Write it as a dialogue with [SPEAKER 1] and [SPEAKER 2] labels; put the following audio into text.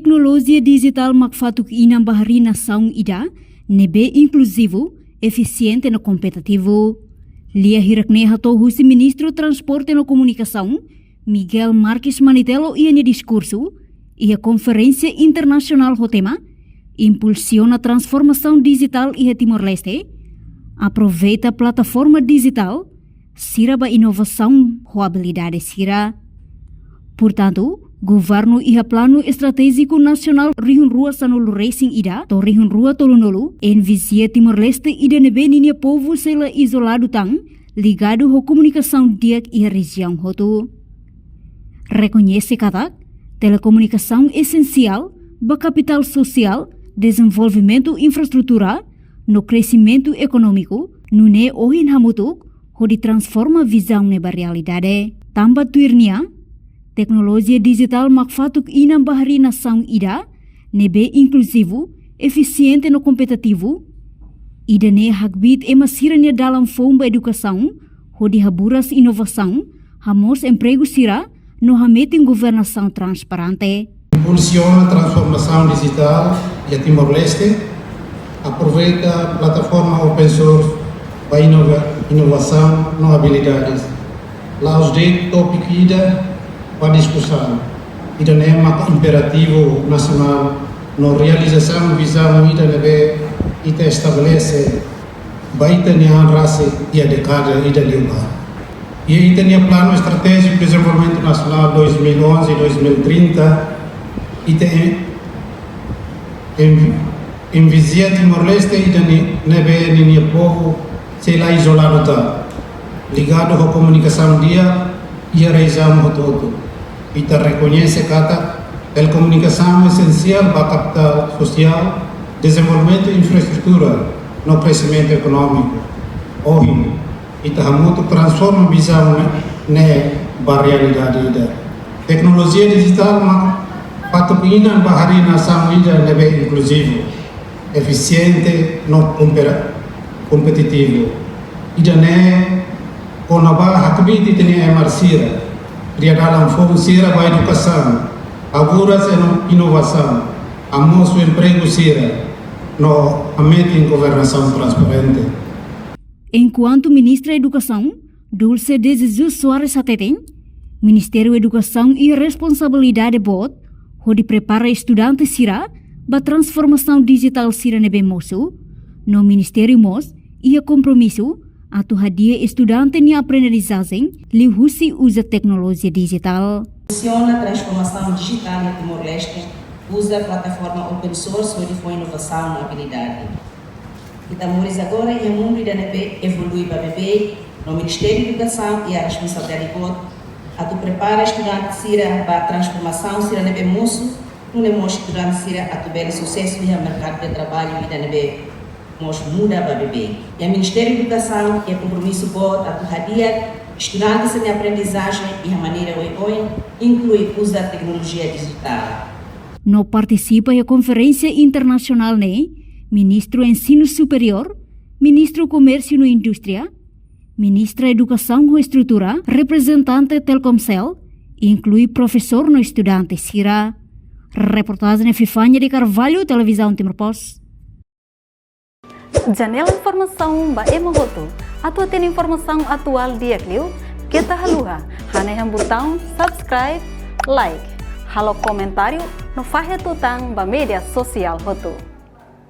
[SPEAKER 1] Teknologia digital makfatuk inam bahari na saung ida, nebe inclusivo, eficiente no competitivo. Lia hirakne hato husi Ministro Transporte no Comunicação, Miguel Marques Manitelo ia discurso, ia Conferência Internacional Rotema, impulsiona a transformação digital ia Timor-Leste, aproveita a plataforma digital, sira ba inovação ou habilidade sira. Portanto, Governo ia Plano Estratégico Nacional Rihun Rua Sanulu Racing ida, to Rihun Rua Tolunolu, envisia Timor-Leste ida nebe ninia povo sela isolado tang, ligado à comunicação diak e região hotu. Reconhece kata, telecomunicação essencial, ba capital social, desenvolvimento infraestrutura, no crescimento econômico, no ne ohin hamutuk, hodi transforma visão neba realidade. Tamba tuirnia, teknologia digital makfatuk inam bahari na saung ida, nebe inclusivo, eficiente no competitivo, ida ne hagbit emasiranya dalam fomba educação, hodi haburas inovação, hamos emprego sira, no hameting governação transparente.
[SPEAKER 2] Impulsiona a transformação digital de Timor-Leste, aproveita a plataforma open source para inovação no habilidades. Lá os de tópico ida para discussão. Ida é um imperativo nacional na realização visão ida nebe ita estabelece baita nian race e a decada ida liuba. E ita nia plano estratégico de desenvolvimento nacional 2011-2030 ita envisia Timor-Leste ida nebe nia povo sei lá isolado tá ligado à comunicação dia e a região todo. Ita reconhece kata telecomunicação essencial para a capital social, desenvolvimento e infraestrutura no crescimento econômico. Hoje, ita hamutu transforma visão na realidade ida. Tecnologia digital patupina bahari na ida nebe inclusivo, eficiente no competitivo. Ida ne konaba hakbiti tene emarsira. Dia dalam fokus sira ba educação, aburas e inovação, amoço emprego sira, no ambiente em governação transparente.
[SPEAKER 1] Enquanto Ministra da Educação, Dulce de Jesus Soares Sateten, Ministério da Educação e Responsabilidade BOT, onde prepara estudantes sira ba transformação digital sira nebe moço, no Ministério MOS ia compromisso atau hadia estudante ni aprendizagem li husi usa tecnologia digital.
[SPEAKER 3] Funciona a transformação digital em Timor-Leste, usa a plataforma open source onde foi inovação na habilidade. Estamos agora em um mundo da NP evolui para bebê, no Ministério da Educação e a responsabilidade de a tu prepara estudante sira para a transformação sira NP moço, não é moço estudante sira a tu belo sucesso no mercado de trabalho e da NP nós muda para bebê. E o Ministério da Educação e o compromisso bota a turradia, estudantes de aprendizagem e a maneira OIOI inclui usa a tecnologia digital.
[SPEAKER 1] No participa a Conferência Internacional ne, Ministro Ensino Superior, Ministro Comércio e Indústria, Ministra Educação e Estrutura, representante Telkomsel, inclui professor no estudante sira. Reportagem Fifanya de Carvalho, Televisão Timor-Post.
[SPEAKER 4] Janela informação ba emohoto. Atua tem informação atual dia kliu. Kita haluha. Haneham botão subscribe, like. Halo comentário no fahe tutang ba media sosial hotu.